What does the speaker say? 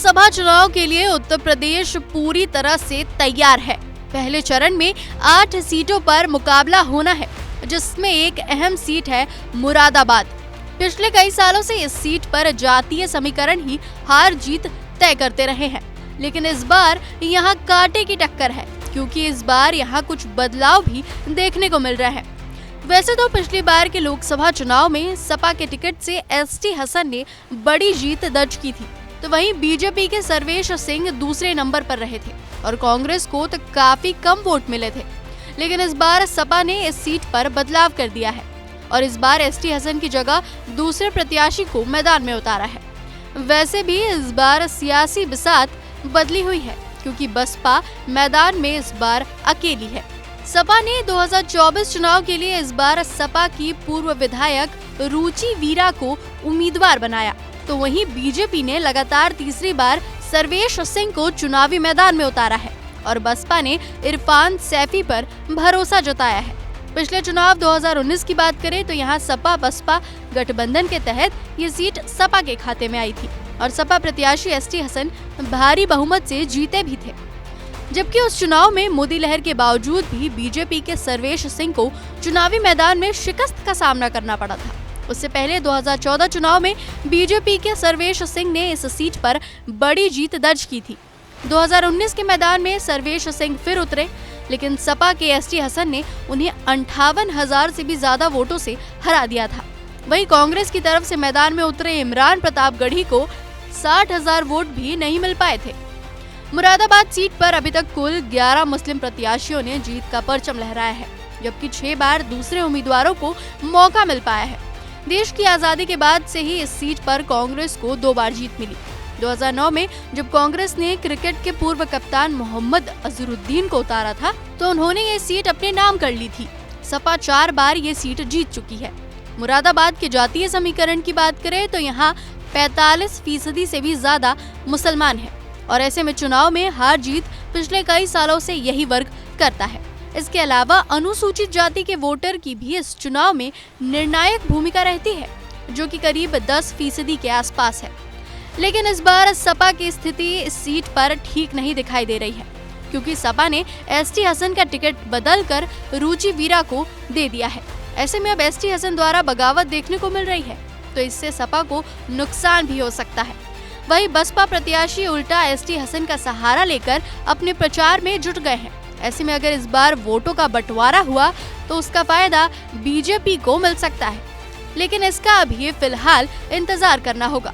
लोकसभा चुनाव के लिए उत्तर प्रदेश पूरी तरह से तैयार है। पहले चरण में 8 सीटों पर मुकाबला होना है, जिसमें एक अहम सीट है मुरादाबाद। पिछले कई सालों से इस सीट पर जातीय समीकरण ही हार जीत तय करते रहे हैं, लेकिन इस बार यहाँ कांटे की टक्कर है, क्योंकि इस बार यहाँ कुछ बदलाव भी देखने को मिल रहा है। वैसे तो पिछली बार के लोकसभा चुनाव में सपा के टिकट से एसटी हसन ने बड़ी जीत दर्ज की थी, तो वहीं बीजेपी के सर्वेश सिंह दूसरे नंबर पर रहे थे और कांग्रेस को तो काफी कम वोट मिले थे। लेकिन इस बार सपा ने इस सीट पर बदलाव कर दिया है और इस बार एसटी हसन की जगह दूसरे प्रत्याशी को मैदान में उतारा है। वैसे भी इस बार सियासी बिसात बदली हुई है, क्योंकि बसपा मैदान में इस बार अकेली है। सपा ने 2024 चुनाव के लिए इस बार सपा की पूर्व विधायक रुचि वीरा को उम्मीदवार बनाया, तो वहीं बीजेपी ने लगातार तीसरी बार सर्वेश सिंह को चुनावी मैदान में उतारा है और बसपा ने इरफान सैफी पर भरोसा जताया है। पिछले चुनाव 2019 की बात करें तो यहाँ सपा बसपा गठबंधन के तहत ये सीट सपा के खाते में आई थी और सपा प्रत्याशी एसटी हसन भारी बहुमत से जीते भी थे, जबकि उस चुनाव में मोदी लहर के बावजूद भी बीजेपी के सर्वेश सिंह को चुनावी मैदान में शिकस्त का सामना करना पड़ा था। उससे पहले 2014 चुनाव में बीजेपी के सर्वेश सिंह ने इस सीट पर बड़ी जीत दर्ज की थी। 2019 के मैदान में सर्वेश सिंह फिर उतरे, लेकिन सपा के एसटी हसन ने उन्हें 58,000 से भी ज्यादा वोटों से हरा दिया था। वहीं कांग्रेस की तरफ से मैदान में उतरे इमरान प्रतापगढ़ी को 60,000 वोट भी नहीं मिल पाए थे। मुरादाबाद सीट पर अभी तक कुल 11 मुस्लिम प्रत्याशियों ने जीत का परचम लहराया है, जबकि 6 बार दूसरे उम्मीदवारों को मौका मिल पाया है। देश की आजादी के बाद से ही इस सीट पर कांग्रेस को 2 बार जीत मिली। 2009 में जब कांग्रेस ने क्रिकेट के पूर्व कप्तान मोहम्मद अजहरुद्दीन को उतारा था, तो उन्होंने ये सीट अपने नाम कर ली थी। सपा 4 बार ये सीट जीत चुकी है। मुरादाबाद के जातीय समीकरण की बात करें तो यहाँ 45% से भी ज्यादा मुसलमान है और ऐसे में चुनाव में हार जीत पिछले कई सालों से यही वर्ग करता है। इसके अलावा अनुसूचित जाति के वोटर की भी इस चुनाव में निर्णायक भूमिका रहती है, जो कि करीब 10% के आसपास है। लेकिन इस बार सपा की स्थिति इस सीट पर ठीक नहीं दिखाई दे रही है, क्योंकि सपा ने एसटी हसन का टिकट बदलकर रुचि वीरा को दे दिया है। ऐसे में अब एसटी हसन द्वारा बगावत देखने को मिल रही है, तो इससे सपा को नुकसान भी हो सकता है। वहीं बसपा प्रत्याशी उल्टा एसटी हसन का सहारा लेकर अपने प्रचार में जुट गए हैं। ऐसे में अगर इस बार वोटों का बंटवारा हुआ तो उसका फायदा बीजेपी को मिल सकता है, लेकिन इसका अभी फिलहाल इंतजार करना होगा।